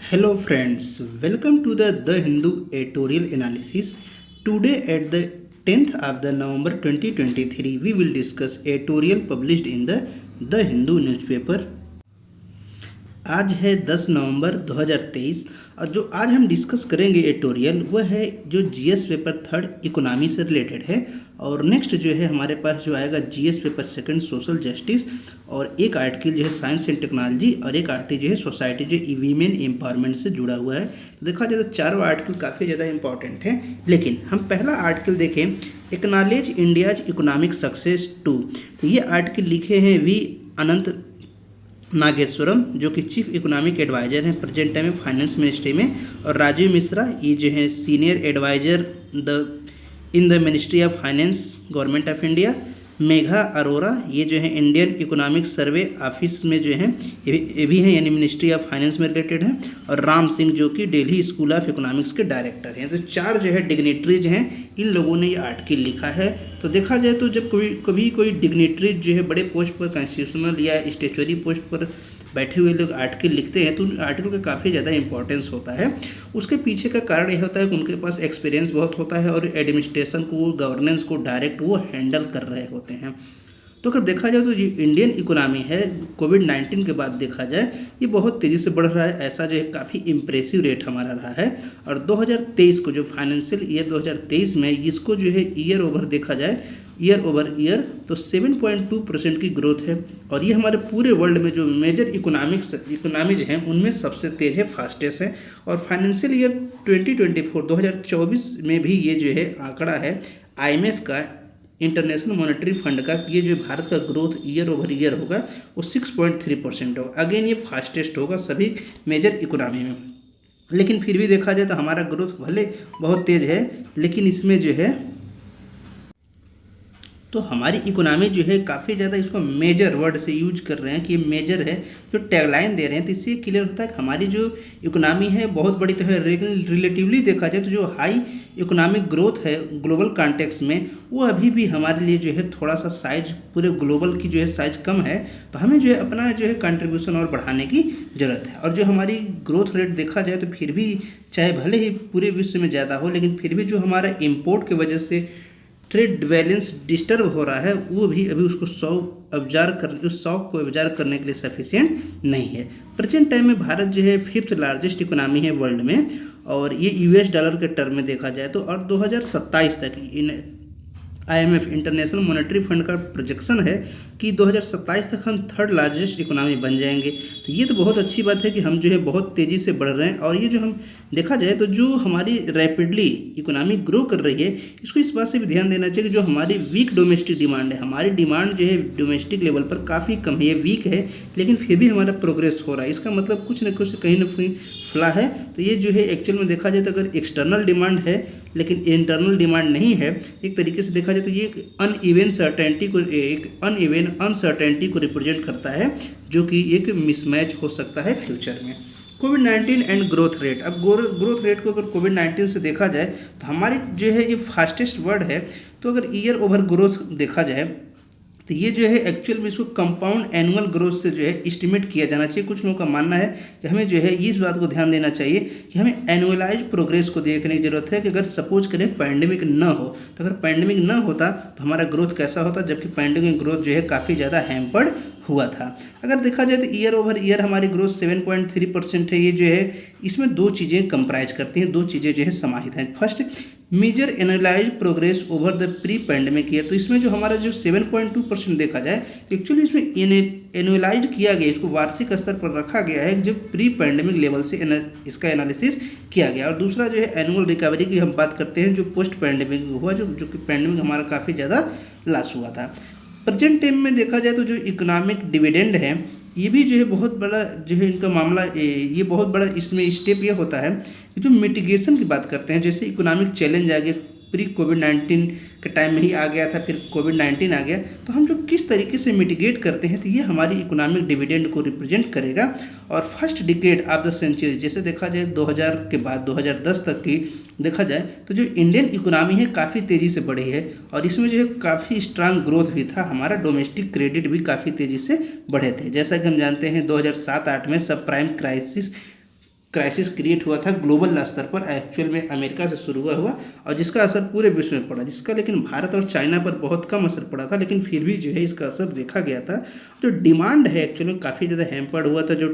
Hello friends, welcome to the Hindu editorial analysis. Today at the 10th of the November 2023 we will discuss editorial published in the Hindu newspaper. आज है 10 नवंबर 2023 और जो आज हम discuss करेंगे editorial वह है जो जीएस पेपर थर्ड इकोनॉमी से रिलेटेड है। और नेक्स्ट जो है हमारे पास जो आएगा GS paper second social justice, और एक आर्टिकल जो है साइंस एंड टेक्नोलॉजी, और एक आर्टिकल जो है सोसाइटी जो वीमेन एम्पावरमेंट से जुड़ा हुआ है। तो देखा जाए तो चारों आर्टिकल काफ़ी ज़्यादा इंपॉर्टेंट है, लेकिन हम पहला आर्टिकल देखें, acknowledge India's economic success too. तो ये आर्टिकल लिखे हैं वी अनंत नागेश्वरम, जो कि चीफ इकोनॉमिक एडवाइजर हैं प्रेजेंट टाइम में फाइनेंस मिनिस्ट्री में, और राजीव मिश्रा ये जो है senior adviser in the ministry of finance government of India. Megha Arora ये जो है इंडियन इकोनॉमिक सर्वे ऑफिस में जो है ये भी हैं, यानी मिनिस्ट्री ऑफ फाइनेंस में रिलेटेड हैं। और राम सिंह जो कि दिल्ली स्कूल ऑफ इकोनॉमिक्स के डायरेक्टर हैं। तो चार जो है डिग्नेटरीज हैं, इन लोगों ने ये आर्टिकल लिखा है। तो देखा जाए तो जब कभी कोई डिग्नेटरीज जो है बड़े पोस्ट पर, कॉन्स्टिट्यूशनल या स्टेचुरी पोस्ट पर बैठे हुए लोग आर्टिकल लिखते हैं तो उन आर्टिकल का काफ़ी ज़्यादा इंपॉर्टेंस होता है। उसके पीछे का कारण यह होता है कि उनके पास एक्सपीरियंस बहुत होता है और एडमिनिस्ट्रेशन को, गवर्नेंस को डायरेक्ट वो हैंडल कर रहे होते हैं। तो अगर देखा जाए तो ये इंडियन इकोनॉमी है, कोविड-19 के बाद देखा जाए ये बहुत तेज़ी से बढ़ रहा है। ऐसा जो है काफ़ी इम्प्रेसिव रेट हमारा रहा है। और 2023 को जो फाइनेंशियल ईयर 2023 में इसको जो है ईयर ओवर देखा जाए, ईयर ओवर ईयर, तो 7.2% की ग्रोथ है। और ये हमारे पूरे वर्ल्ड में जो मेजर इकोनॉमीज हैं उनमें सबसे तेज़ है, फास्टेस्ट है। और फाइनेंशियल ईयर 2024 में भी ये जो है आंकड़ा है आईएमएफ का, इंटरनेशनल मॉनेटरी फंड का, ये जो भारत का ग्रोथ ईयर ओवर ईयर होगा वो 6.3% होगा। अगेन ये फास्टेस्ट होगा सभी मेजर इकोनॉमी में। लेकिन फिर भी देखा जाए तो हमारा ग्रोथ भले बहुत तेज़ है, लेकिन इसमें जो है तो हमारी इकोनॉमी जो है काफ़ी ज़्यादा इसको मेजर वर्ड से यूज कर रहे हैं कि ये मेजर है, जो टैगलाइन दे रहे हैं। तो इससे क्लियर होता है कि हमारी जो इकोनॉमी है बहुत बड़ी तो है, लेकिन रिलेटिवली देखा जाए तो जो हाई इकोनॉमिक ग्रोथ है ग्लोबल कॉन्टेक्स्ट में, वो अभी भी हमारे लिए जो है थोड़ा सा साइज पूरे ग्लोबल की जो है साइज कम है। तो हमें जो है अपना जो है कंट्रीब्यूशन और बढ़ाने की ज़रूरत है। और जो हमारी ग्रोथ रेट देखा जाए तो फिर भी, चाहे भले ही पूरे विश्व में ज़्यादा हो, लेकिन फिर भी जो हमारा इम्पोर्ट की वजह से ट्रेड बैलेंस डिस्टर्ब हो रहा है, वो भी अभी उसको उस शौक को ऑब्जर्व करने के लिए सफिशिएंट नहीं है। प्रेजेंट टाइम में भारत जो है 5th लार्जेस्ट इकोनॉमी है वर्ल्ड में, और ये यूएस डॉलर के टर्म में देखा जाए तो। और 2027 तक इन आईएमएफ, इंटरनेशनल मॉनेटरी फंड का प्रोजेक्शन है कि 2027 तक हम 3rd लार्जेस्ट इकोनॉमी बन जाएंगे। तो ये तो बहुत अच्छी बात है कि हम जो है बहुत तेज़ी से बढ़ रहे हैं। और ये जो हम देखा जाए तो जो हमारी रैपिडली इकोनॉमी ग्रो कर रही है, इसको इस बात से भी ध्यान देना चाहिए कि जो हमारी वीक डोमेस्टिक डिमांड है, हमारी डिमांड जो है डोमेस्टिक लेवल पर काफ़ी कम है, ये वीक है, लेकिन फिर भी हमारा प्रोग्रेस हो रहा है। इसका मतलब कुछ न कुछ कहीं ना कहीं फ्ला है। तो ये जो है एक्चुअल में देखा जाए तो अगर एक्सटर्नल डिमांड है लेकिन इंटरनल डिमांड नहीं है, एक तरीके से देखा जाए तो ये एक अनइवन अनसर्टेनिटी को रिप्रेजेंट करता है, जो कि एक मिसमैच हो सकता है फ्यूचर में। कोविड-19 एंड ग्रोथ रेट। अब ग्रोथ रेट को अगर कोविड-19 से देखा जाए तो हमारी जो है ये फास्टेस्ट वर्ड है। तो अगर ईयर ओवर ग्रोथ देखा जाए तो ये जो है एक्चुअल में इसको कंपाउंड एनुअल ग्रोथ से जो है एस्टिमेट किया जाना चाहिए। कुछ लोगों का मानना है कि हमें जो है इस बात को ध्यान देना चाहिए कि हमें एनुअलाइज प्रोग्रेस को देखने की ज़रूरत है कि अगर सपोज करें पैंडेमिक ना हो, तो अगर पैंडेमिक ना होता तो हमारा ग्रोथ कैसा होता, जबकि पैंडेमिक ग्रोथ जो है काफ़ी ज़्यादा हैम्पर्ड हुआ था। अगर देखा जाए तो ईयर ओवर ईयर हमारी ग्रोथ 7.3% है। ये जो है इसमें दो चीज़ें कंप्राइज करती हैं, दो चीज़ें जो है समाहित हैं। First, major analyse progress over the pre pandemic year. तो इसमें जो हमारा जो 7.2% देखा जाए तो एक्चुअली इसमें एनुअलाइज किया गया, इसको वार्षिक स्तर पर रखा गया है जब प्री पैंडेमिक लेवल से इसका एनालिसिस किया गया। और दूसरा जो है एनुअल रिकवरी की हम बात करते हैं, जो पोस्ट पैंडेमिक हुआ, जो कि पैंडेमिक हमारा काफ़ी ज़्यादा लॉस हुआ था। प्रेजेंट टाइम में देखा जाए तो जो इकोनॉमिक डिविडेंड है, ये भी जो है बहुत बड़ा जो है इनका मामला, ये बहुत बड़ा इसमें स्टेप ये होता है कि जो मिटिगेशन की बात करते हैं, जैसे इकोनॉमिक चैलेंज आ गया, प्री कोविड-19 के टाइम में ही आ गया था, फिर कोविड-19 आ गया, तो हम जो किस तरीके से मिटिगेट करते हैं, तो ये हमारी इकोनॉमिक डिविडेंड को रिप्रेजेंट करेगा। और first decade of the century, जैसे देखा जाए 2000 के बाद 2010 तक की देखा जाए तो जो इंडियन इकोनॉमी है काफ़ी तेज़ी से बढ़ी है। और इसमें जो है काफ़ी स्ट्रांग ग्रोथ भी था, हमारा डोमेस्टिक क्रेडिट भी काफ़ी तेज़ी से बढ़े थे। जैसा कि हम जानते हैं 2007-8 में सब प्राइम क्राइसिस क्राइसिस क्रिएट हुआ था ग्लोबल स्तर पर, एक्चुअल में अमेरिका से शुरू हुआ और जिसका असर पूरे विश्व में पड़ा, जिसका लेकिन भारत और चाइना पर बहुत कम असर पड़ा था, लेकिन फिर भी जो है इसका असर देखा गया था। जो डिमांड है एक्चुअल में काफ़ी ज़्यादा हैम्पर्ड हुआ था, जो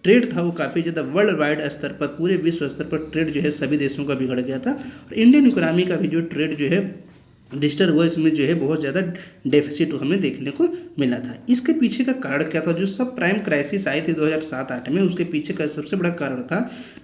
ट्रेड था वो काफ़ी ज़्यादा वर्ल्ड वाइड स्तर पर, पूरे विश्व स्तर पर ट्रेड जो है सभी देशों का बिगड़ गया था। और इंडियन इकोनॉमी का भी जो ट्रेड जो है डिस्टर्ब हुआ, इसमें जो है बहुत ज़्यादा डेफिसिट हमें देखने को मिला था। इसके पीछे का कारण क्या था? जो सब प्राइम क्राइसिस आई थी 2007-8 में, उसके पीछे का सबसे बड़ा कारण था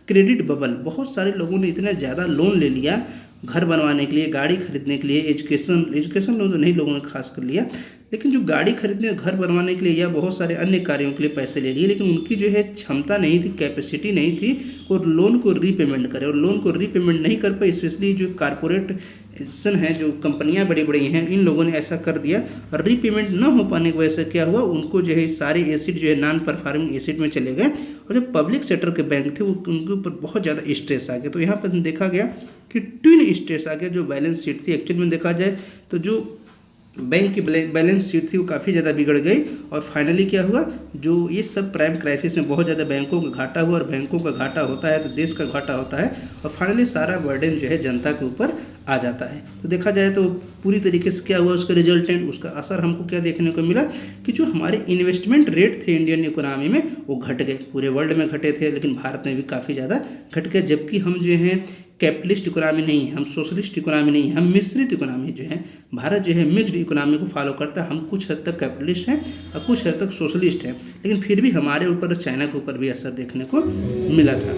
क्रेडिट बबल। बहुत सारे लोगों ने इतना ज़्यादा लोन ले लिया घर बनवाने के लिए, गाड़ी खरीदने के लिए, एजुकेशन लोन तो नहीं लोगों ने खास कर लिया, लेकिन जो गाड़ी खरीदने, घर बनवाने के लिए या बहुत सारे अन्य कार्यों के लिए पैसे ले लिए, लेकिन उनकी जो है क्षमता नहीं थी, कैपेसिटी नहीं थी और लोन को रीपेमेंट करे, और लोन को रीपेमेंट नहीं कर पाए। स्पेशली जो कारपोरेशन है, जो कंपनियां बड़ी बड़ी हैं, इन लोगों ने ऐसा कर दिया और रीपेमेंट न हो पाने की वजह से क्या हुआ, उनको जो है सारे एसिड जो है नॉन परफॉर्मिंग एसिड में चले गए और जो पब्लिक सेक्टर के बैंक थे वो उनके ऊपर बहुत ज़्यादा स्ट्रेस आ गया। तो यहाँ पर देखा गया कि ट्विन स्ट्रेस आ गया। जो बैलेंस शीट थी एक्चुअल में देखा जाए तो जो बैंक की बैलेंस शीट थी वो काफ़ी ज़्यादा बिगड़ गई और फाइनली क्या हुआ, जो ये सब प्राइम क्राइसिस में बहुत ज़्यादा बैंकों का घाटा हुआ और बैंकों का घाटा होता है तो देश का घाटा होता है और फाइनली सारा बर्डन जो है जनता के ऊपर आ जाता है। तो देखा जाए तो पूरी तरीके से क्या हुआ, उसका रिजल्टेंट, उसका असर हमको क्या देखने को मिला कि जो हमारे इन्वेस्टमेंट रेट थे इंडियन इकोनॉमी में वो घट गए। पूरे वर्ल्ड में घटे थे लेकिन भारत में भी काफ़ी ज़्यादा घट गए, जबकि हम जो हैं कैपिटलिस्ट इकोनॉमी नहीं है, हम सोशलिस्ट इकोनॉमी नहीं है, हम मिश्रित इकोनॉमी जो है, भारत जो है मिक्स्ड इकोनॉमी को फॉलो करता है। हम कुछ हद तक कैपिटलिस्ट हैं और कुछ हद तक सोशलिस्ट हैं, लेकिन फिर भी हमारे ऊपर चाइना के ऊपर भी असर देखने को मिला था।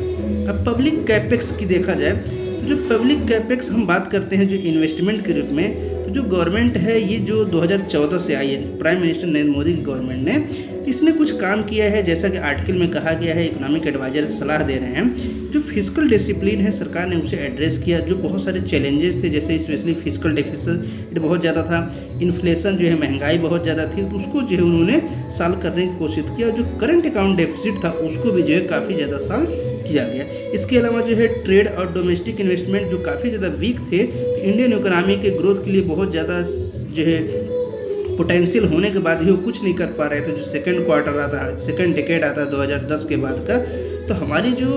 अब पब्लिक कैपेक्स की देखा जाए तो जो पब्लिक कैपेक्स हम बात करते हैं जो इन्वेस्टमेंट के रूप में, तो जो गवर्नमेंट है ये जो 2014 से आई है, प्राइम मिनिस्टर नरेंद्र मोदी की गवर्नमेंट ने, इसने कुछ काम किया है। जैसा कि आर्टिकल में कहा गया है, इकोनॉमिक एडवाइजर सलाह दे रहे हैं, जो फिजिकल डिसिप्लिन है सरकार ने उसे एड्रेस किया। जो बहुत सारे चैलेंजेस थे, जैसे स्पेशली फिजिकल डेफिसिट बहुत ज़्यादा था, इन्फ्लेशन जो है, महंगाई बहुत ज़्यादा थी, तो उसको जो है उन्होंने सॉल्व करने की कोशिश किया। जो करंट अकाउंट डेफिसिट था उसको भी जो है काफ़ी ज़्यादा सॉल्व किया गया। इसके अलावा जो है ट्रेड और डोमेस्टिक इन्वेस्टमेंट जो काफ़ी ज़्यादा वीक थे, तो इंडियन इकोनॉमी के ग्रोथ के लिए बहुत ज़्यादा जो है पोटेंशियल होने के बाद भी वो कुछ नहीं कर पा रहे थे। जो सेकंड क्वार्टर आता, सेकंड डेकेड आता 2010 के बाद का, तो हमारी जो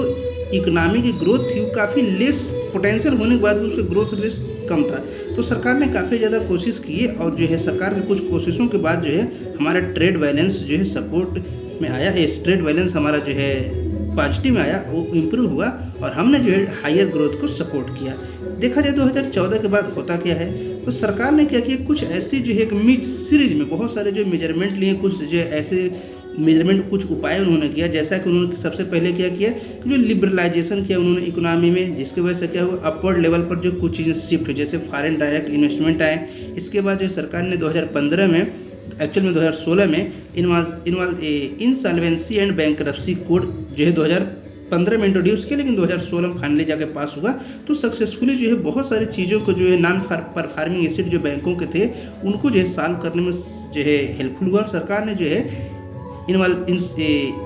इकोनॉमी की ग्रोथ थी वो काफ़ी लेस, पोटेंशियल होने के बाद भी उसका ग्रोथ रेट कम था। तो सरकार ने काफ़ी ज़्यादा कोशिश की और जो है सरकार की कुछ कोशिशों के बाद जो है हमारा ट्रेड बैलेंस जो है सपोर्ट में आया। इस ट्रेड बैलेंस हमारा जो है पॉजिटिव में आया, वो इम्प्रूव हुआ और हमने जो है हायर ग्रोथ को सपोर्ट किया। देखा जाए 2014 के बाद होता क्या है, तो सरकार ने क्या किया, कुछ ऐसी जो है एक सीरीज में बहुत सारे जो मेजरमेंट लिए, कुछ जो ऐसे मेजरमेंट, कुछ उपाय उन्होंने किया। जैसा कि उन्होंने सबसे पहले क्या किया कि जो लिबरलाइजेशन किया उन्होंने इकोनॉमी में, जिसकी वजह से क्या हुआ, अपवर्ड लेवल पर जो कुछ चीज़ें शिफ्ट हुई, जैसे फॉरेन डायरेक्ट इन्वेस्टमेंट आए। इसके बाद जो सरकार ने 2015 में, एक्चुअल में 2016 में इंसॉल्वेंसी एंड बैंकरप्सी कोड जो है 2015 में इंट्रोड्यूस किया, लेकिन 2016 में फाइनली जाके पास हुआ। तो सक्सेसफुली जो है बहुत सारी चीज़ों को जो है नॉन परफॉर्मिंग एसेट जो बैंकों के थे उनको जो है सॉल्व करने में जो है हेल्पफुल हुआ। सरकार ने जो है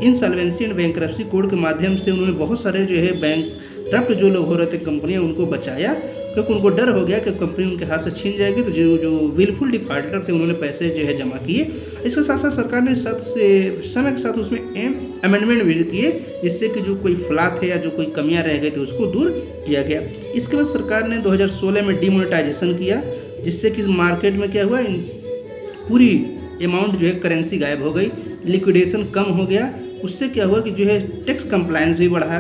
इंसॉल्वेंसी एंड बैंकरप्सी कोड के माध्यम से उन्होंने बहुत सारे जो है बैंक जो लोग हो रहे थे कंपनियां, उनको बचाया, क्योंकि उनको डर हो गया कि कंपनी उनके हाथ से छीन जाएगी। तो जो विलफुल डिफॉल्टर थे उन्होंने पैसे जो है जमा किए। इसके साथ साथ सरकार ने समय के साथ उसमें अमेंडमेंट भी किए, जिससे कि जो कोई फ्लॉ थे या जो कोई कमियां रह गई थी उसको दूर किया गया। इसके बाद सरकार ने 2016 में डिमोनेटाइजेशन किया, जिससे कि मार्केट में क्या हुआ, पूरी अमाउंट जो है करेंसी गायब हो गई, लिक्विडेशन कम हो गया। उससे क्या हुआ कि जो है टैक्स कंप्लायंस भी बढ़ा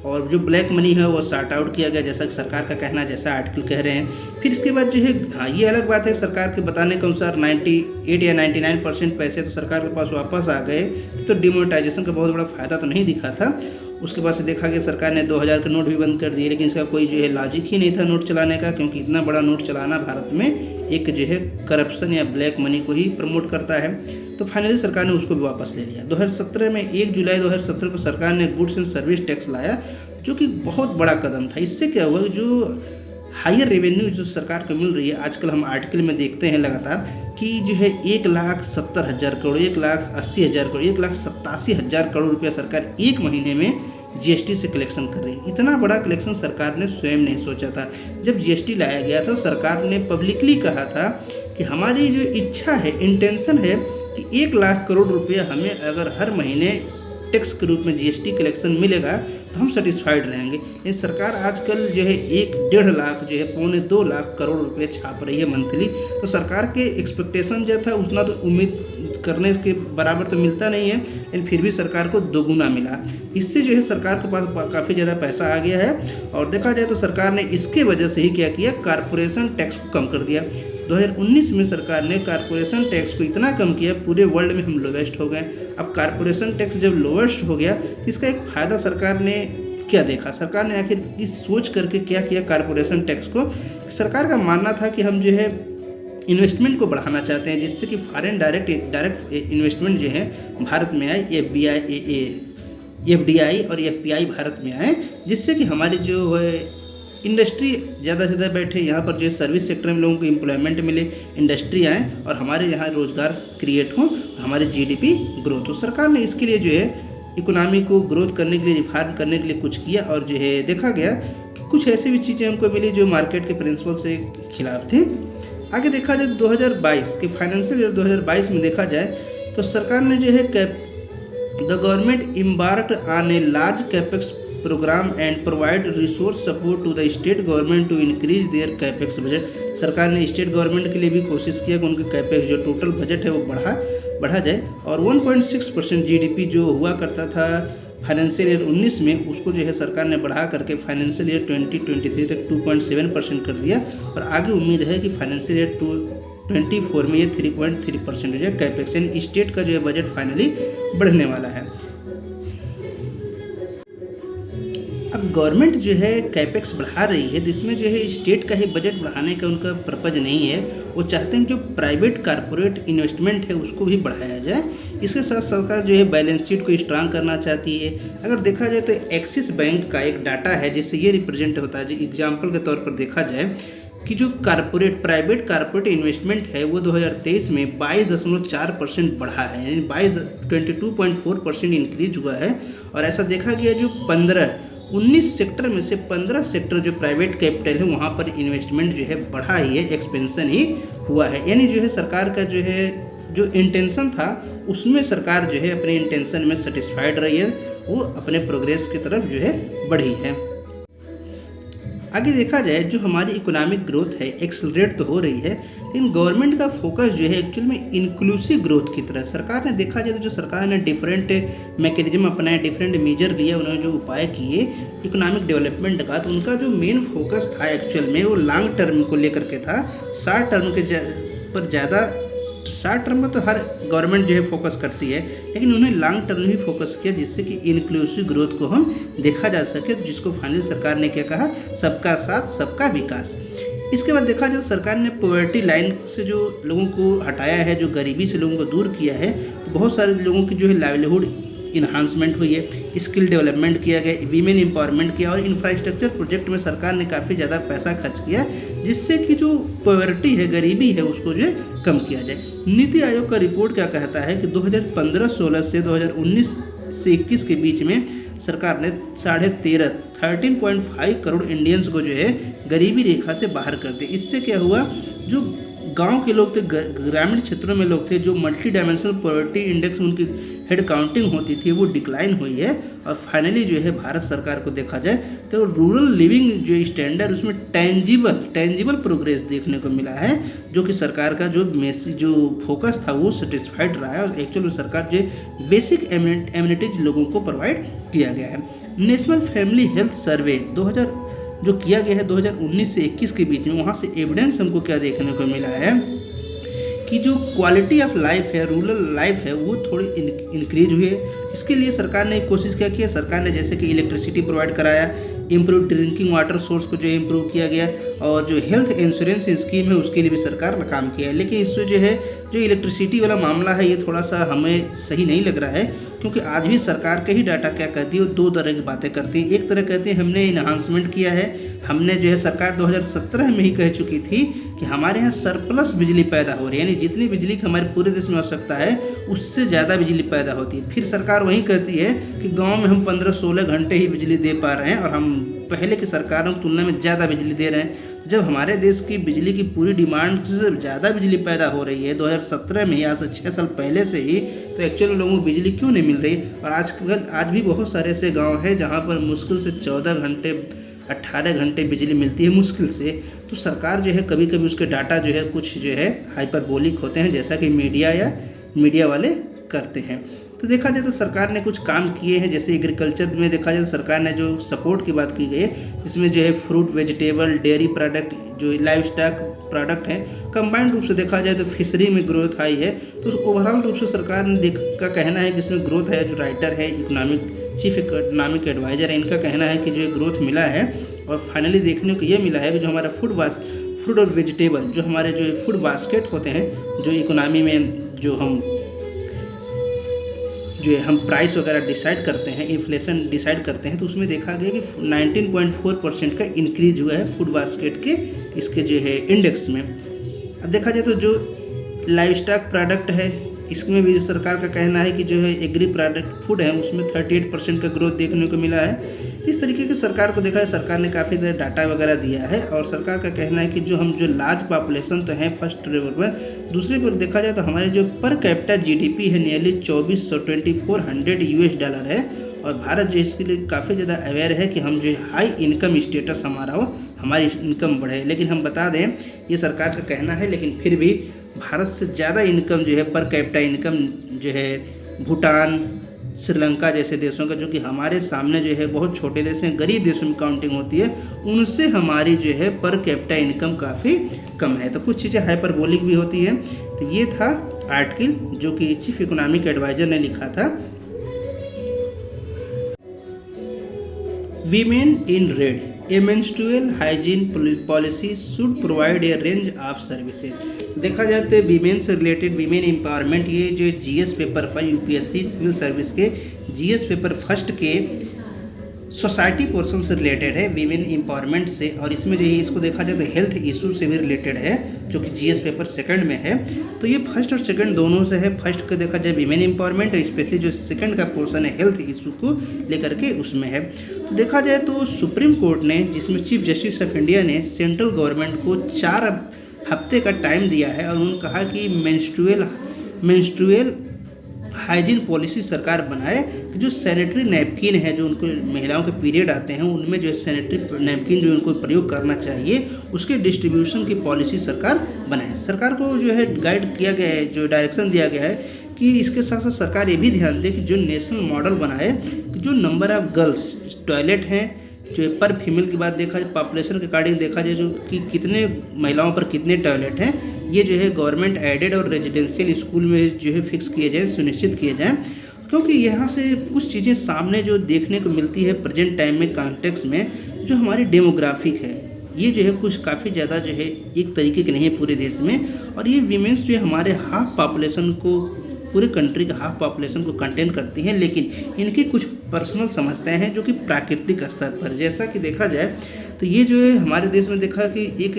और जो ब्लैक मनी है वो सॉर्ट आउट किया गया, जैसा कि सरकार का कहना, जैसा आर्टिकल कह रहे हैं। फिर इसके बाद जो है, हाँ ये अलग बात है, सरकार के बताने के अनुसार 98 या 99% पैसे तो सरकार के पास वापस आ गए। तो डिमोनेटाइजेशन का बहुत बड़ा फ़ायदा तो नहीं दिखा था। उसके बाद से देखा गया सरकार ने 2000 के नोट भी बंद कर दिए, लेकिन इसका कोई जो है लॉजिक ही नहीं था नोट चलाने का, क्योंकि इतना बड़ा नोट चलाना भारत में एक जो है करप्शन या ब्लैक मनी को ही प्रमोट करता है। तो फाइनली सरकार ने उसको भी वापस ले लिया। 2017 में 1 जुलाई 2017 को सरकार ने गुड्स एंड सर्विस टैक्स लाया, जो कि बहुत बड़ा कदम था। इससे क्या हुआ, जो हायर रेवेन्यू जो सरकार को मिल रही है, आजकल हम आर्टिकल में देखते हैं लगातार कि जो है 1,70,000 करोड़, 1,80,000 करोड़, 1,87,000 करोड़ रुपया सरकार एक महीने में जीएसटी से कलेक्शन कर रही है। इतना बड़ा कलेक्शन सरकार ने स्वयं नहीं सोचा था। जब जीएसटी लाया गया था, सरकार ने पब्लिकली कहा था कि हमारी जो इच्छा है, इंटेंशन है कि 1 लाख करोड़ रुपया हमें अगर हर महीने टैक्स के रूप में जीएसटी कलेक्शन मिलेगा तो हम सेटिस्फाइड रहेंगे। लेकिन सरकार आजकल जो है 1-1.5 लाख जो है 1.25-2 लाख करोड़ रुपए छाप रही है मंथली। तो सरकार के एक्सपेक्टेशन जो था उतना तो उम्मीद करने के बराबर तो मिलता नहीं है, लेकिन फिर भी सरकार को दोगुना मिला। इससे जो है सरकार के पास काफ़ी ज़्यादा पैसा आ गया है। और देखा जाए तो सरकार ने इसके वजह से ही क्या किया, कारपोरेशन टैक्स को कम कर दिया। 2019 में सरकार ने कारपोरेशन टैक्स को इतना कम किया, पूरे वर्ल्ड में हम लोवेस्ट हो गए। अब कारपोरेशन टैक्स जब लोवेस्ट हो गया तो इसका एक फ़ायदा सरकार ने क्या देखा, सरकार ने आखिर इस सोच करके क्या किया कारपोरेशन टैक्स को। सरकार का मानना था कि हम जो है इन्वेस्टमेंट को बढ़ाना चाहते हैं, जिससे कि फॉरेन डायरेक्ट इन्वेस्टमेंट जो है भारत में आए, एफडीआई और एफपीआई भारत में आए, जिससे कि हमारी जो है इंडस्ट्री ज़्यादा से ज़्यादा बैठे, यहाँ पर जो है सर्विस सेक्टर में लोगों को एम्प्लॉयमेंट मिले, इंडस्ट्री आए और हमारे यहाँ रोज़गार क्रिएट हो, हमारे जीडीपी ग्रोथ हो। सरकार ने इसके लिए जो है इकोनॉमी को ग्रोथ करने के लिए, रिफॉर्म करने के लिए कुछ किया। और जो है देखा गया कि कुछ ऐसी भी चीज़ें हमको मिली जो मार्केट के प्रिंसिपल से खिलाफ थे। आगे देखा जाए 2022 के फाइनेंशियल ईयर 2022 में देखा जाए तो सरकार ने जो है the government embarked on a large capex program and provide resource support to the state government to increase their capex budget। सरकार ने स्टेट गवर्नमेंट के लिए भी कोशिश किया कि उनके कैपेक्स जो टोटल बजट है वो बढ़ा जाए। और 1.6% जीडीपी जो हुआ करता था फाइनेंशियल ईयर 19 में, उसको जो है सरकार ने बढ़ा करके फाइनेंशियल ईयर 2023 तक 2.7% कर दिया। और आगे उम्मीद है कि फाइनेंशियल ईयर 2024 में ये 3.3% हो जाए कैपेक्स, यानी स्टेट का जो है बजट फाइनली बढ़ने वाला है। अब गवर्नमेंट जो है कैपेक्स बढ़ा रही है, जिसमें जो है स्टेट का ही बजट बढ़ाने का उनका पर्पज नहीं है। वो चाहते हैं जो प्राइवेट कारपोरेट इन्वेस्टमेंट है उसको भी बढ़ाया जाए। इसके साथ सरकार जो है बैलेंस शीट को स्ट्रांग करना चाहती है। अगर देखा जाए तो एक्सिस बैंक का एक डाटा है जिससे ये रिप्रेजेंट होता है, जो एग्जाम्पल के तौर पर देखा जाए कि जो प्राइवेट कारपोरेट इन्वेस्टमेंट है वो 2023 में 22.4% बढ़ा है, यानी 22.4% इंक्रीज हुआ है। और ऐसा देखा गया जो 19 सेक्टर में से 15 सेक्टर जो प्राइवेट कैपिटल है वहाँ पर इन्वेस्टमेंट जो है बढ़ा ही है, एक्सपेंशन ही हुआ है। यानी जो है सरकार का जो है जो इंटेंशन था उसमें सरकार जो है अपने इंटेंशन में सेटिस्फाइड रही है, वो अपने प्रोग्रेस की तरफ जो है बढ़ी है। आगे देखा जाए जो हमारी इकोनॉमिक ग्रोथ है एक्सेलरेट तो हो रही है, लेकिन गवर्नमेंट का फोकस जो है एक्चुअल में इंक्लूसिव ग्रोथ की तरह। सरकार ने देखा जाए तो जो सरकार ने डिफरेंट मैकेनिज्म अपनाए, डिफरेंट मेजर लिए, उन्होंने जो उपाय किए इकोनॉमिक डेवलपमेंट का, तो उनका जो मेन फोकस था एक्चुअल में वो लॉन्ग टर्म को लेकर के था। शॉर्ट टर्म के पर ज़्यादा, शॉर्ट टर्म में तो हर गवर्नमेंट जो है फोकस करती है, लेकिन उन्होंने लॉन्ग टर्म भी फोकस किया, जिससे कि इंक्लूसिव ग्रोथ को हम देखा जा सके, जिसको फाइनली सरकार ने क्या कहा, सबका साथ सबका विकास। इसके बाद देखा जाए तो सरकार ने पॉवर्टी लाइन से जो लोगों को हटाया है, जो गरीबी से लोगों को दूर किया है, तो बहुत सारे लोगों की जो है लाइवलीहुड इन्हांसमेंट हुई है, स्किल डेवलपमेंट किया गया, वीमेन एम्पावरमेंट किया, और इंफ्रास्ट्रक्चर प्रोजेक्ट में सरकार ने काफ़ी ज़्यादा पैसा खर्च किया, जिससे कि जो पॉवर्टी है, गरीबी है, उसको जो है कम किया जाए। नीति आयोग का रिपोर्ट क्या कहता है कि 2015-16 से 2019 से 21 के बीच में सरकार ने 13.5 करोड़ इंडियंस को जो है गरीबी रेखा से बाहर कर दिया। इससे क्या हुआ, जो गांव के लोग थे, ग्रामीण क्षेत्रों में लोग थे, जो मल्टी डायमेंशनल पॉवर्टी इंडेक्स में उनकी हेड काउंटिंग होती थी वो डिक्लाइन हुई है। और फाइनली जो है भारत सरकार को देखा जाए तो रूरल लिविंग जो स्टैंडर्ड उसमें टेंजिबल प्रोग्रेस देखने को मिला है, जो कि सरकार का जो फोकस था वो सेटिस्फाइड रहा है। और एक्चुअल में सरकार जो बेसिक एमिनिटीज लोगों को प्रोवाइड किया गया है। नेशनल फैमिली हेल्थ सर्वे 2000 जो किया गया है 2019 से 21 के बीच में, वहाँ से एविडेंस हमको क्या देखने को मिला है कि जो क्वालिटी ऑफ लाइफ है, रूरल लाइफ है, वो थोड़ी इंक्रीज हुई है। इसके लिए सरकार ने कोशिश क्या की है, सरकार ने जैसे कि इलेक्ट्रिसिटी प्रोवाइड कराया, इम्प्रूव ड्रिंकिंग वाटर सोर्स को जो इम्प्रूव किया गया, और जो हेल्थ इंश्योरेंस स्कीम है उसके लिए भी सरकार ने काम किया है। लेकिन इसमें जो है जो इलेक्ट्रिसिटी वाला मामला है ये थोड़ा सा हमें सही नहीं लग रहा है, क्योंकि आज भी सरकार के ही डाटा क्या कहती है, वो दो तरह की बातें करती है। एक तरह कहती है हमने इन्हांसमेंट किया है, हमने जो है सरकार 2017 में ही कह चुकी थी कि हमारे यहाँ सरप्लस बिजली पैदा हो रही है, यानी जितनी बिजली की हमारे पूरे देश में आवश्यकता है उससे ज़्यादा बिजली पैदा होती है। फिर सरकार वही कहती है कि गांव में हम 15-16 घंटे ही बिजली दे पा रहे हैं और हम पहले की सरकारों की तुलना में ज़्यादा बिजली दे रहे हैं। जब हमारे देश की बिजली की पूरी डिमांड से ज़्यादा बिजली पैदा हो रही है 2017 में, आज से 6 साल पहले से ही, तो एक्चुअली लोगों को बिजली क्यों नहीं मिल रही। और आज भी बहुत सारे ऐसे गांव हैं जहां पर मुश्किल से 14 घंटे 18 घंटे बिजली मिलती है मुश्किल से। तो सरकार जो है कभी कभी उसके डाटा जो है कुछ जो है हाइपरबोलिक होते हैं, जैसा कि मीडिया वाले करते हैं। तो देखा जाए तो सरकार ने कुछ काम किए हैं, जैसे एग्रीकल्चर में देखा जाए तो सरकार ने जो सपोर्ट की बात की गई है, इसमें जो है फ्रूट, वेजिटेबल, डेयरी प्रोडक्ट, जो लाइव स्टॉक प्रोडक्ट है, कंबाइंड रूप से देखा जाए तो फिशरी में ग्रोथ आई है। तो ओवरऑल रूप से सरकार ने का कहना है कि इसमें ग्रोथ है। जो राइटर है चीफ इकोनॉमिक एडवाइज़र है, इनका कहना है कि जो ग्रोथ मिला है। और फाइनली देखने को ये मिला है कि जो हमारा फूड और वेजिटेबल, जो हमारे जो फूड बास्केट होते हैं, जो इकोनॉमी में जो हम प्राइस वगैरह डिसाइड करते हैं, इन्फ्लेशन डिसाइड करते हैं, तो उसमें देखा गया कि 19.4% का इंक्रीज हुआ है फूड बास्केट के इसके जो है इंडेक्स में। अब देखा जाए तो जो लाइव स्टॉक प्रोडक्ट है, इसमें भी सरकार का कहना है कि जो है एग्री प्रोडक्ट फूड है उसमें 38% का ग्रोथ देखने को मिला है। इस तरीके के सरकार को देखा है, सरकार ने काफ़ी देर डाटा वगैरह दिया है। और सरकार का कहना है कि जो लार्ज पॉपुलेशन तो है फर्स्ट लेवल पर, दूसरे पर देखा जाए तो हमारे जो पर कैपिटा जीडीपी है नियरली 2400 $2400 है। और भारत जो इसके लिए काफ़ी ज़्यादा अवेयर है कि हम जो हाई इनकम स्टेटस हमारा हो, हमारी इनकम बढ़े। लेकिन हम बता दें, ये सरकार का कहना है, लेकिन फिर भी भारत से ज़्यादा इनकम जो है पर कैपिटा इनकम जो है भूटान, श्रीलंका जैसे देशों का, जो कि हमारे सामने जो है बहुत छोटे देश हैं, गरीब देशों में काउंटिंग होती है, उनसे हमारी जो है पर कैपिटा इनकम काफ़ी कम है। तो कुछ चीज़ें हाइपरबोलिक भी होती हैं। तो ये था आर्टिकल जो कि चीफ इकोनॉमिक एडवाइज़र ने लिखा था। Women in red, A menstrual hygiene policy should provide a range of services. देखा जाए तो वीमेन से रिलेटेड, वीमेन एम्पावरमेंट, ये जो जीएस पेपर पर यूपीएससी सिविल सर्विस के जीएस पेपर फर्स्ट के सोसाइटी पोर्शन से रिलेटेड है, वीमेन एम्पावरमेंट से। और इसमें जो है इसको देखा जाए तो हेल्थ इशू से भी रिलेटेड है, जो कि जीएस पेपर सेकंड में है। तो ये फर्स्ट और सेकंड दोनों से है। फर्स्ट का देखा जाए वीमेन एम्पावरमेंट, और स्पेशली जो सेकंड का पोर्शन है हेल्थ इशू को लेकर के उसमें है। तो देखा जाए तो सुप्रीम कोर्ट ने, जिसमें चीफ जस्टिस ऑफ इंडिया ने सेंट्रल गवर्नमेंट को 4 हफ्ते का टाइम दिया है, और उन्होंने कहा कि मेंस्ट्रुअल हाइजीन पॉलिसी सरकार बनाए कि जो सैनिटरी नैपकिन है, जो उनको महिलाओं के पीरियड आते हैं उनमें जो है सैनिटरी नैपकिन जो उनको प्रयोग करना चाहिए, उसके डिस्ट्रीब्यूशन की पॉलिसी सरकार बनाए। सरकार को जो है गाइड किया गया है, जो डायरेक्शन दिया गया है कि इसके साथ साथ सरकार ये भी ध्यान दे कि जो नेशनल मॉडल बनाए कि जो नंबर ऑफ गर्ल्स टॉयलेट हैं, जो पर फीमेल की बात देखा जाए, पॉपुलेशन के अकॉर्डिंग देखा जाए, जो कि कितने महिलाओं पर कितने टॉयलेट हैं, ये जो है गवर्नमेंट एडेड और रेजिडेंशियल स्कूल में जो है फिक्स किए जाएँ, सुनिश्चित किए जाएँ। क्योंकि यहाँ से कुछ चीज़ें सामने जो देखने को मिलती है प्रेजेंट टाइम में कॉन्टेक्स्ट में, जो हमारी डेमोग्राफिक है, ये जो है कुछ काफ़ी ज़्यादा जो है एक तरीके की नहीं है पूरे देश में। और ये वीमेंस जो है हमारे हाफ पॉपुलेशन को, पूरे कंट्री का हाफ पॉपुलेशन को कंटेन करती हैं। लेकिन इनकी कुछ पर्सनल समस्याएं हैं जो कि प्राकृतिक स्तर पर, जैसा कि देखा जाए तो ये जो है हमारे देश में देखा कि एक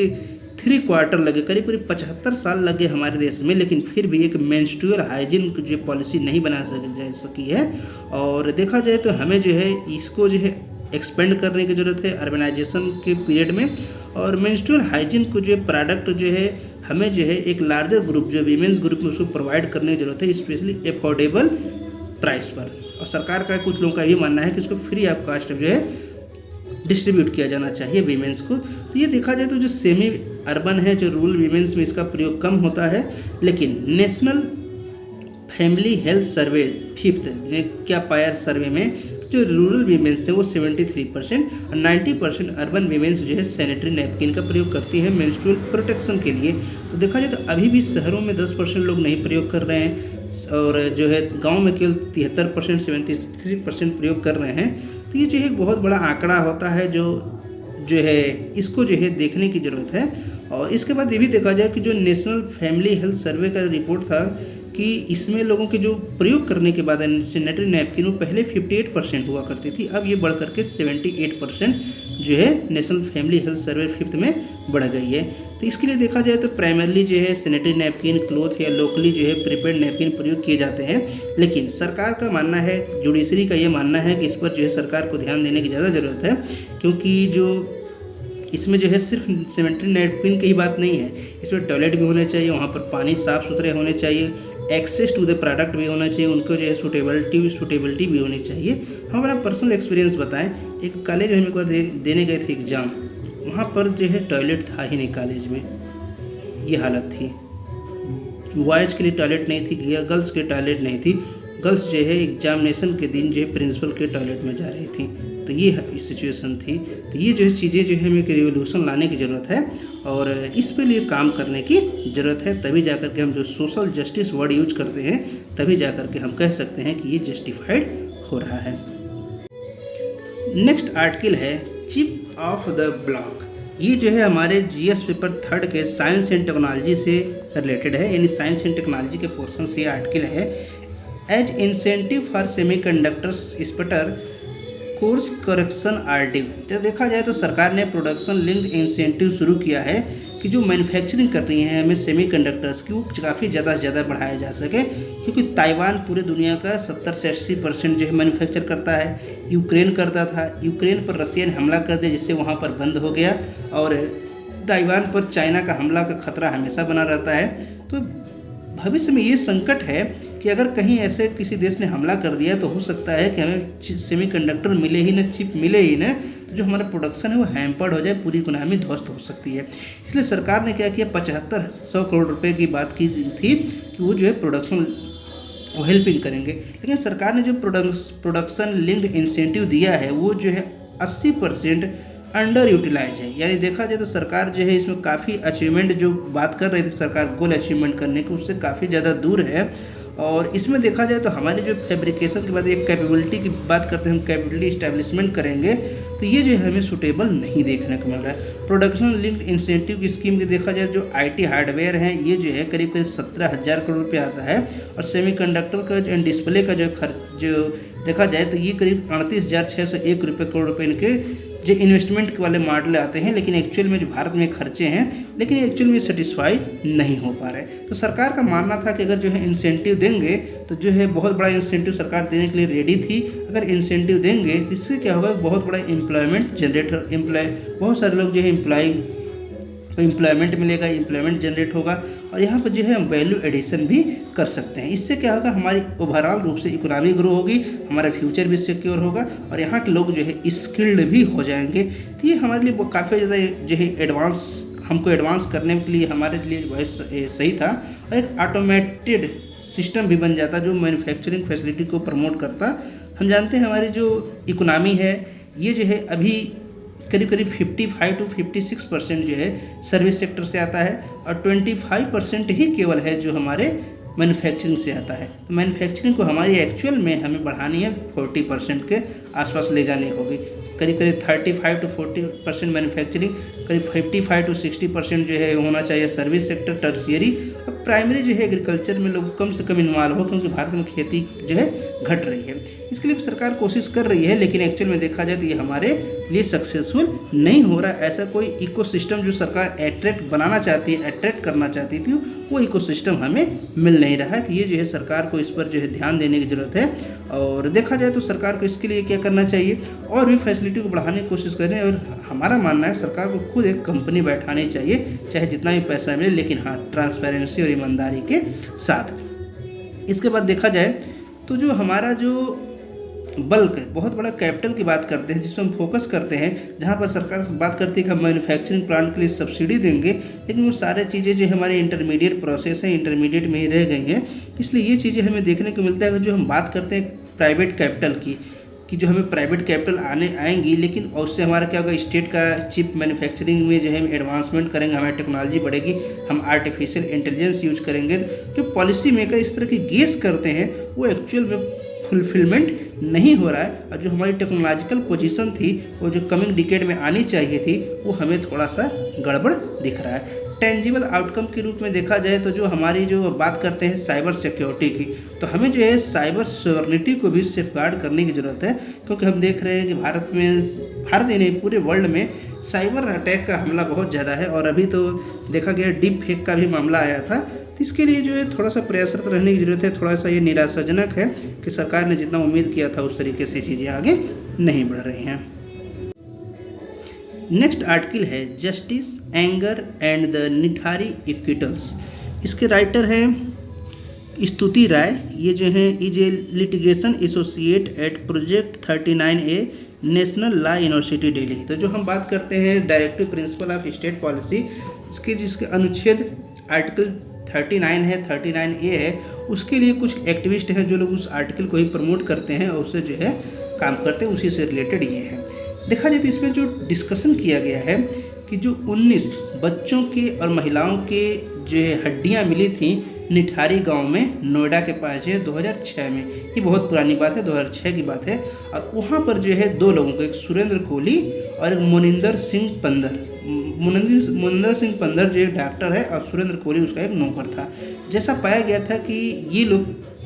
3/4 लगे, करीब 75 साल लगे हमारे देश में, लेकिन फिर भी एक मेंस्ट्रुअल हाइजीन जो पॉलिसी नहीं बना जा सकी है। और देखा जाए तो हमें जो है इसको जो है एक्सपेंड करने की ज़रूरत है अर्बनाइजेशन के पीरियड में। और मेंस्ट्रुअल हाइजीन को जो प्रोडक्ट जो है हमें जो है एक लार्जर ग्रुप, जो वीमेंस ग्रुप में उसको प्रोवाइड करने की ज़रूरत है, स्पेशली अफोर्डेबल प्राइस पर। और सरकार का कुछ लोगों का ये मानना है कि उसको फ्री ऑफ कास्ट जो है डिस्ट्रीब्यूट किया जाना चाहिए वीमेंस को। तो ये देखा जाए तो जो सेमी अर्बन है, जो रूरल वीमेंस में इसका प्रयोग कम होता है। लेकिन national family health survey 5th क्या पायर सर्वे में जो रूरल वीमेंस थे वो 73% और 90% अर्बन वीमेंस जो है सैनिटरी नैपकिन का प्रयोग करती है मेंस्ट्रुअल प्रोटेक्शन के लिए। तो देखा जाए तो अभी भी शहरों में 10% लोग नहीं प्रयोग कर रहे हैं, और जो है गांव में केवल 73% 73% प्रयोग कर रहे हैं। तो ये जो है एक बहुत बड़ा आंकड़ा होता है, जो है इसको जो है देखने की ज़रूरत है। और इसके बाद ये भी देखा जाए कि जो नेशनल फैमिली हेल्थ सर्वे का रिपोर्ट था कि इसमें लोगों के जो प्रयोग करने के बाद सैनिटरी नैपकिन वो पहले 58% हुआ करती थी, अब ये बढ़ करके 78% जो है national family health survey 5th में बढ़ गई है। तो इसके लिए देखा जाए तो प्राइमरली जो है सैनिटरी नैपकिन, क्लॉथ या लोकली जो है प्रिपेयर्ड नैपकिन प्रयोग किए जाते हैं, लेकिन सरकार का मानना है, जुडिशरी का ये मानना है कि इस पर जो है सरकार को ध्यान देने की ज़्यादा ज़रूरत है, क्योंकि जो इसमें जो है सिर्फ सैनिटरी नैपकिन की ही बात नहीं है, इसमें टॉयलेट भी होने चाहिए, वहाँ पर पानी साफ़ सुथरे होने चाहिए, एक्सेस टू द प्रोडक्ट भी होना चाहिए, उनको जो है सूटेबिलिटी भी होनी चाहिए। हम अपना पर्सनल एक्सपीरियंस बताएं, एक कॉलेज में हम एक बार देने गए थे एग्ज़ाम, वहाँ पर जो है टॉयलेट था ही नहीं कॉलेज में, ये हालत थी। बॉयज़ के लिए टॉयलेट नहीं थी, गर्ल्स के टॉयलेट नहीं थी, गर्ल्स जो है एग्जामिनेशन के दिन जो है प्रिंसिपल के टॉयलेट में जा रही थी। तो ये सिचुएशन थी। तो ये जो है चीज़ें जो है हमें एक रिवोल्यूशन लाने की ज़रूरत है और इस पे लिए काम करने की ज़रूरत है, तभी जा कर के हम जो सोशल जस्टिस वर्ड यूज करते हैं, तभी जा कर के हम कह सकते हैं कि ये जस्टिफाइड हो रहा है। नेक्स्ट आर्टिकल है चिप ऑफ द ब्लॉक। ये जो है हमारे जीएस पेपर 3rd के साइंस एंड टेक्नोलॉजी से रिलेटेड है, यानी साइंस एंड टेक्नोलॉजी के पोर्शन से ये आर्टिकल है। As incentive for semiconductors sputter course correction are due. तो देखा जाए तो सरकार ने प्रोडक्शन लिंक्ड इंसेंटिव शुरू किया है कि जो मैन्युफैक्चरिंग कर रही हैं हमें सेमीकंडक्टर्स की, वो काफ़ी ज़्यादा से ज़्यादा बढ़ाया जा सके, क्योंकि ताइवान पूरे दुनिया का 70 से 80% जो है मैन्युफैक्चर करता है। यूक्रेन करता था, यूक्रेन पर रसिया ने हमला कर दिया जिससे वहाँ पर बंद हो गया, और ताइवान पर चाइना का हमला का खतरा हमेशा बना रहता है। तो भविष्य में ये संकट है कि अगर कहीं ऐसे किसी देश ने हमला कर दिया तो हो सकता है कि हमें सेमीकंडक्टर मिले ही ना, चिप मिले ही ना, तो जो हमारा प्रोडक्शन है वो हैम्पर्ड हो जाए, पूरी इकोनॉमी ध्वस्त हो सकती है। इसलिए सरकार ने क्या किया, 7500 करोड़ रुपए की बात की थी कि वो जो है प्रोडक्शन वो हेल्पिंग करेंगे, लेकिन सरकार ने जो प्रोडक्शन लिंक्ड इंसेंटिव दिया है वो जो है 80% अंडर यूटिलाइज है। यानी देखा जाए तो सरकार जो है इसमें काफ़ी अचीवमेंट जो बात कर रही थी सरकार गोल अचीवमेंट करने की, उससे काफ़ी ज़्यादा दूर है। और इसमें देखा जाए तो हमारी जो फैब्रिकेशन के बाद एक कैपेबिलिटी की बात करते हैं, हम कैपेबिलिटी इस्टेब्लिशमेंट करेंगे, तो ये जो है हमें सूटेबल नहीं देखने को मिल रहा है। प्रोडक्शन लिंक्ड इंसेंटिव की स्कीम की देखा जाए जो आईटी हार्डवेयर है ये जो है करीब 17,000 करोड़ रुपये आता है, और सेमीकंडक्टर का एंड डिस्प्ले का जो खर्च जो देखा जाए तो ये करीब 38,601 करोड़ रुपये इनके जो इन्वेस्टमेंट वाले मॉडल आते हैं, लेकिन एक्चुअल में जो भारत में खर्चे हैं, लेकिन एक्चुअल में सेटिस्फाइड नहीं हो पा रहे। तो सरकार का मानना था कि अगर जो है इंसेंटिव देंगे तो जो है बहुत बड़ा इंसेंटिव सरकार देने के लिए रेडी थी। अगर इंसेंटिव देंगे तो इससे क्या होगा, बहुत बड़ा एम्प्लॉयमेंट जनरेट बहुत सारे लोग जो है एम्प्लॉयमेंट मिलेगा, एम्प्लॉयमेंट जनरेट होगा, और यहाँ पर जो है हम वैल्यू एडिशन भी कर सकते हैं। इससे क्या होगा, हमारी ओवरऑल रूप से इकोनॉमी ग्रो होगी, हमारा फ्यूचर भी सिक्योर होगा, और यहाँ के लोग जो है स्किल्ड भी हो जाएंगे। तो ये हमारे लिए काफ़ी ज़्यादा जो है हमको एडवांस करने के लिए हमारे लिए सही था, और एक ऑटोमेटेड सिस्टम भी बन जाता जो मैन्युफैक्चरिंग फैसिलिटी को प्रमोट करता। हम जानते हैं हमारी जो इकोनॉमी है ये जो है अभी करीब 55 to 56% जो है सर्विस सेक्टर से आता है, और 25% ही केवल है जो हमारे मैन्युफैक्चरिंग से आता है। तो मैन्युफैक्चरिंग को हमारी एक्चुअल में हमें बढ़ानी है, 40% के आसपास ले जाने होगी। करीब 35 to 40% मैन्युफैक्चरिंग, करीब 55 to 60% जो है होना चाहिए सर्विस सेक्टर, टर्शियरी। अब प्राइमरी जो है एग्रीकल्चर में लोग कम से कम इन्वॉल्व हो, क्योंकि भारत में खेती जो है घट रही है। इसके लिए सरकार कोशिश कर रही है, लेकिन एक्चुअल में देखा जाए तो ये हमारे लिए सक्सेसफुल नहीं हो रहा। ऐसा कोई इकोसिस्टम जो सरकार अट्रैक्ट बनाना चाहती है, अट्रैक्ट करना चाहती थी, वो इकोसिस्टम हमें मिल नहीं रहा है। तो ये जो है सरकार को इस पर जो है ध्यान देने की ज़रूरत है, और देखा जाए तो सरकार को इसके लिए क्या करना चाहिए, और भी फैसिलिटी को बढ़ाने की कोशिश करें। और हमारा मानना है सरकार को खुद एक कंपनी बैठानी चाहिए, चाहे जितना भी पैसा मिले, लेकिन हाँ ट्रांसपेरेंसी और ईमानदारी के साथ। इसके बाद देखा जाए तो जो हमारा जो बल्क है, बहुत बड़ा कैपिटल की बात करते हैं जिसमें हम फोकस करते हैं, जहाँ पर सरकार बात करती है कि हम मैन्युफैक्चरिंग प्लांट के लिए सब्सिडी देंगे, लेकिन वो सारे चीज़ें जो हमारे इंटरमीडिएट प्रोसेस हैं, इंटरमीडिएट में ही रह गई हैं। इसलिए ये चीज़ें हमें देखने को मिलता है कि जो हम बात करते हैं प्राइवेट कैपिटल की, कि जो हमें प्राइवेट कैपिटल आएंगी, लेकिन उससे हमारा क्या होगा, स्टेट का चिप मैन्युफैक्चरिंग में जो है हम एडवांसमेंट करेंगे, हमारी टेक्नोलॉजी बढ़ेगी, हम आर्टिफिशियल इंटेलिजेंस यूज करेंगे। जो पॉलिसी मेकर इस तरह की गेस करते हैं वो एक्चुअल में फुलफिलमेंट नहीं हो रहा है, और जो हमारी टेक्नोलॉजिकल पोजीशन थी वो जो कमिंग डिकेड में आनी चाहिए थी, वो हमें थोड़ा सा गड़बड़ दिख रहा है। टेंजिबल आउटकम के रूप में देखा जाए तो जो हमारी जो बात करते हैं साइबर सिक्योरिटी की, तो हमें जो है साइबर सॉवरेनिटी को भी सेफगार्ड करने की ज़रूरत है, क्योंकि हम देख रहे हैं कि भारत ही नहीं पूरे वर्ल्ड में साइबर अटैक का हमला बहुत ज़्यादा है। और अभी तो देखा गया डीप फेक का भी मामला आया था। तो इसके लिए जो है थोड़ा सा प्रयासरत रहने की ज़रूरत है। थोड़ा सा ये निराशाजनक है कि सरकार ने जितना उम्मीद किया था उस तरीके से चीज़ें आगे नहीं बढ़ रही हैं। नेक्स्ट आर्टिकल है justice anger and the Nithari acquittals. इसके राइटर हैं स्तुति राय। ये जो है is a litigation associate at project 39A national law university Delhi. तो जो हम बात करते हैं directive principle of state policy, जिसके अनुच्छेद आर्टिकल 39 है, 39A है, उसके लिए कुछ एक्टिविस्ट हैं जो लोग उस आर्टिकल को ही प्रमोट करते हैं और उससे जो है काम करते हैं। उसी से रिलेटेड ये है। देखा जाए तो इसमें जो डिस्कशन किया गया है कि जो 19 बच्चों के और महिलाओं के जो है हड्डियाँ मिली थी निठारी गांव में नोएडा के पास जो है 2006 में, ये बहुत पुरानी बात है, 2006 की बात है। और वहाँ पर जो है 2 लोगों को, एक सुरेंद्र कोहली और एक मुनिंदर सिंह पंदर। मुनिंदर सिंह पंदर जो एक डॉक्टर है और सुरेंद्र कोहली उसका एक नौकर था। जैसा पाया गया था कि ये लोग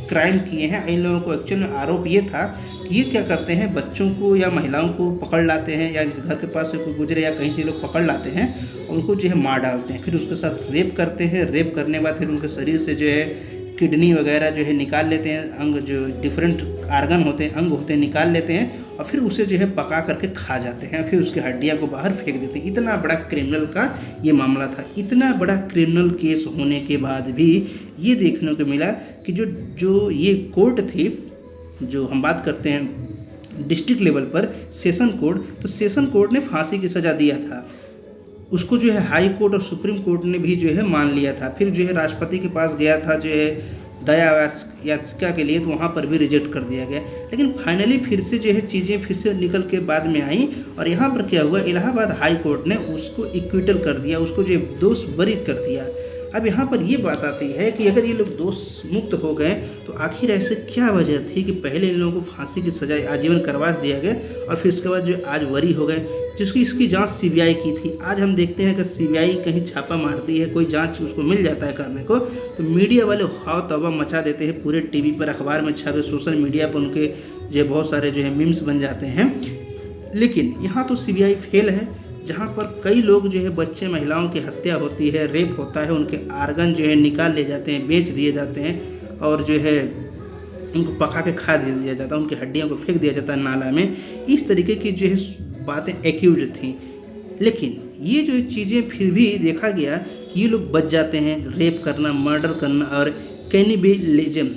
क्राइम किए हैं। इन लोगों को एक्चुअल में आरोप ये था कि ये क्या करते हैं, बच्चों को या महिलाओं को पकड़ लाते हैं या घर के पास से कोई गुजरे या कहीं से लोग पकड़ लाते हैं और उनको जो है मार डालते हैं, फिर उसके साथ रेप करते हैं। रेप करने के बाद फिर उनके शरीर से जो है किडनी वगैरह जो है निकाल लेते हैं, अंग जो डिफरेंट आर्गन होते हैं, अंग होते हैं, निकाल लेते हैं और फिर उसे जो है पका करके खा जाते हैं, फिर उसकी हड्डियाँ को बाहर फेंक देते हैं। इतना बड़ा क्रिमिनल का ये मामला था। इतना बड़ा क्रिमिनल केस होने के बाद भी ये देखने को मिला कि जो ये कोर्ट थी, जो हम बात करते हैं डिस्ट्रिक्ट लेवल पर सेशन कोर्ट, तो सेशन कोर्ट ने फांसी की सज़ा दिया था। उसको जो है हाई कोर्ट और सुप्रीम कोर्ट ने भी जो है मान लिया था। फिर जो है राष्ट्रपति के पास गया था जो है दया याचिका के लिए, तो वहाँ पर भी रिजेक्ट कर दिया गया। लेकिन फाइनली फिर से जो है चीज़ें फिर से निकल के बाद में आई और यहाँ पर क्या हुआ, इलाहाबाद हाई कोर्ट ने उसको इक्विटल कर दिया, उसको जो दोष बरी कर दिया। अब यहाँ पर ये बात आती है कि अगर ये लोग दोष मुक्त हो गए तो आखिर ऐसे क्या वजह थी कि पहले इन लोगों को फांसी की सजा आजीवन करवा दिया गया और फिर उसके बाद जो आज वरी हो गए, जिसकी इसकी जांच सीबीआई की थी। आज हम देखते हैं कि सीबीआई कहीं छापा मारती है, कोई जांच उसको मिल जाता है करने को, तो मीडिया वाले हाव तौबा मचा देते हैं, पूरे टीवी पर, अखबार में छापे, सोशल मीडिया पर उनके जो बहुत सारे जो है मीम्स बन जाते हैं। लेकिन यहाँ तो सीबीआई फेल है, जहाँ पर कई लोग जो है बच्चे महिलाओं की हत्या होती है, रेप होता है, उनके आर्गन जो है निकाल ले जाते हैं, बेच दिए जाते हैं और जो है उनको पका के खा दिया जाता है, उनकी हड्डियों को फेंक दिया जाता है नाला में। इस तरीके की जो है बातें एक्यूज थी। लेकिन ये जो चीज़ें फिर भी देखा गया कि ये लोग बच जाते हैं, रेप करना, मर्डर करना और कैनिबेलिज्म,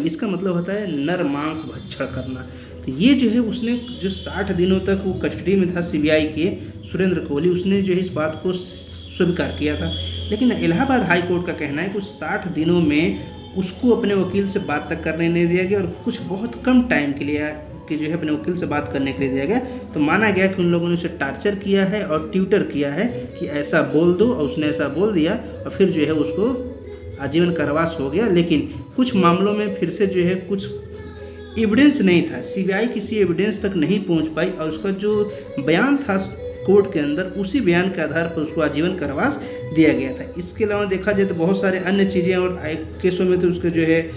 इसका मतलब होता है नर मांस भक्षण करना। तो ये जो है उसने जो 60 दिनों तक वो कस्टडी में था सीबीआई के सुरेंद्र कोहली, उसने जो है इस बात को स्वीकार किया था। लेकिन इलाहाबाद हाई कोर्ट का कहना है कि 60 दिनों में उसको अपने वकील से बात तक करने नहीं दिया गया और कुछ बहुत कम टाइम के लिए कि जो है अपने वकील से बात करने के लिए दिया गया। तो माना गया कि उन लोगों ने उसे टार्चर किया है और ट्यूटर किया है कि ऐसा बोल दो, और उसने ऐसा बोल दिया और फिर जो है उसको आजीवन कारावास हो गया। लेकिन कुछ मामलों में फिर से जो है कुछ एविडेंस नहीं था, सीबीआई किसी एविडेंस तक नहीं पहुंच पाई और उसका जो बयान था कोर्ट के अंदर, उसी बयान के आधार पर उसको आजीवन कारावास दिया गया था। इसके अलावा देखा जाए तो बहुत सारे अन्य चीज़ें और केसों में तो उसके जो है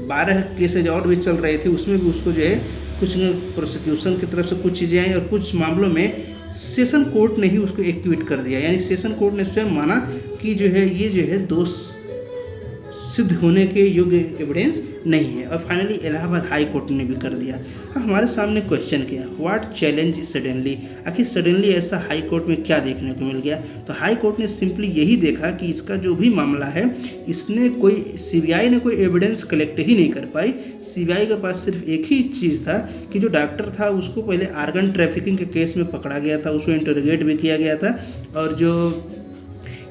12 केसेज और भी चल रहे थे, उसमें भी उसको जो है कुछ प्रोसिक्यूशन की तरफ से कुछ चीज़ें आई और कुछ मामलों में सेशन कोर्ट ने ही उसको एक्टिवेट कर दिया, यानी सेशन कोर्ट ने स्वयं माना कि जो है ये जो है दोष सिद्ध होने के योग्य एविडेंस नहीं है। और फाइनली इलाहाबाद हाई कोर्ट ने भी कर दिया। हमारे सामने क्वेश्चन किया, व्हाट चैलेंज सडनली, आखिर सडनली ऐसा हाई कोर्ट में क्या देखने को मिल गया। तो हाई कोर्ट ने सिंपली यही देखा कि इसका जो भी मामला है, इसने कोई सीबीआई ने कोई एविडेंस कलेक्ट ही नहीं कर पाई। सीबीआई के पास सिर्फ एक ही चीज़ था कि जो डॉक्टर था उसको पहले आर्गन ट्रैफिकिंग के केस में पकड़ा गया था, उसको इंटरोगेट भी किया गया था और जो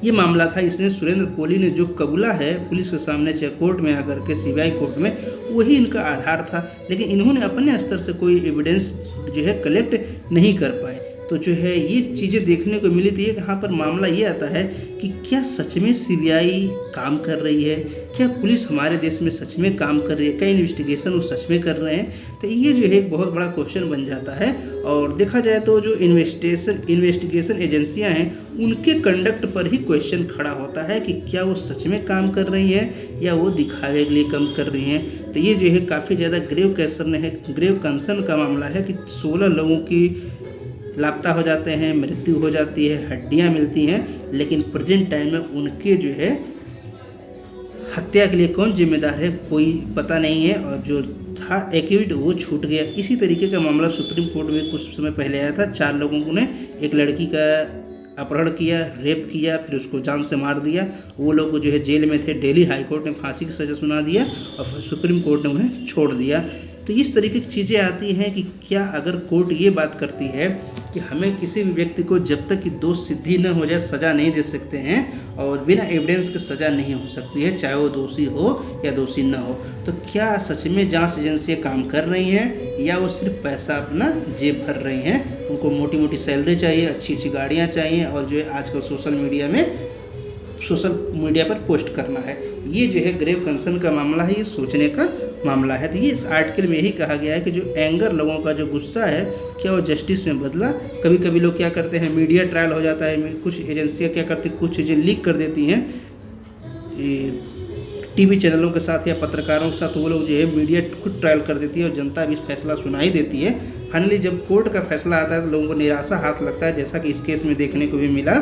ये मामला था इसने सुरेंद्र कोहली ने जो कबूला है पुलिस के सामने, चाहे कोर्ट में आकर के सीबीआई कोर्ट में, वही इनका आधार था। लेकिन इन्होंने अपने स्तर से कोई एविडेंस जो है कलेक्ट नहीं कर पाए। तो जो है ये चीज़ें देखने को मिली थी। यहाँ पर मामला ये आता है कि क्या सच में सीबीआई काम कर रही है, क्या पुलिस हमारे देश में सच में काम कर रही है, क्या इन्वेस्टिगेशन वो सच में कर रहे हैं। तो ये जो है एक बहुत बड़ा क्वेश्चन बन जाता है। और देखा जाए तो जो इन्वेस्टिगेशन एजेंसियां हैं उनके कंडक्ट पर ही क्वेश्चन खड़ा होता है कि क्या वो सच में काम कर रही हैं या वो दिखावे के लिए काम कर रही हैं। तो ये जो है काफ़ी ज़्यादा ग्रेव कंसर्न का मामला है कि 16 लोगों की लापता हो जाते हैं, मृत्यु हो जाती है, हड्डियां मिलती हैं, लेकिन प्रेजेंट टाइम में उनके जो है हत्या के लिए कौन जिम्मेदार है कोई पता नहीं है, और जो था एक्यूज्ड वो छूट गया। इसी तरीके का मामला सुप्रीम कोर्ट में कुछ समय पहले आया था। 4 लोगों ने एक लड़की का अपहरण किया, रेप किया, फिर उसको जान से मार दिया। वो लोग जो है जेल में थे, दिल्ली हाई कोर्ट ने फांसी की सज़ा सुना दिया और सुप्रीम कोर्ट ने उन्हें छोड़ दिया। तो इस तरीके की चीज़ें आती हैं कि क्या अगर कोर्ट ये बात करती है कि हमें किसी भी व्यक्ति को जब तक कि दोष सिद्धि न हो जाए सज़ा नहीं दे सकते हैं, और बिना एविडेंस के सज़ा नहीं हो सकती है, चाहे वो दोषी हो या दोषी न हो। तो क्या सच में जांच एजेंसियाँ काम कर रही हैं या वो सिर्फ पैसा अपना जेब भर रही हैं? उनको मोटी मोटी सैलरी चाहिए, अच्छी अच्छी गाड़ियाँ चाहिए, और जो है आजकल सोशल मीडिया पर पोस्ट करना है। ये जो है ग्रेव कंसर्न का मामला है, ये सोचने का मामला है। तो ये इस आर्टिकल में यही कहा गया है कि जो एंगर, लोगों का जो गुस्सा है, क्या वो जस्टिस में बदला। कभी कभी लोग क्या करते हैं, मीडिया ट्रायल हो जाता है, कुछ एजेंसियां क्या करती हैं, कुछ चीज़ें लीक कर देती हैं टीवी चैनलों के साथ या पत्रकारों के साथ। वो लोग जो है मीडिया खुद ट्रायल कर देती है और जनता भी फैसला सुनाई देती है। फाइनली जब कोर्ट का फैसला आता है तो लोगों को निराशा हाथ लगता है, जैसा कि इस केस में देखने को भी मिला।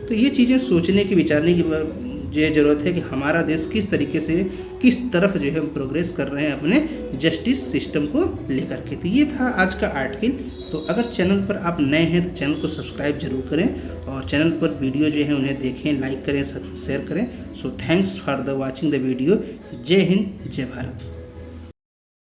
तो ये चीज़ें सोचने की, विचारने की जो ज़रूरत है कि हमारा देश किस तरीके से, किस तरफ जो है हम प्रोग्रेस कर रहे हैं अपने जस्टिस सिस्टम को लेकर के। तो ये था आज का आर्टिकल। तो अगर चैनल पर आप नए हैं तो चैनल को सब्सक्राइब जरूर करें, और चैनल पर वीडियो जो है उन्हें देखें, लाइक करें, शेयर करें। So thanks for the watching the video. जय हिंद, जय भारत।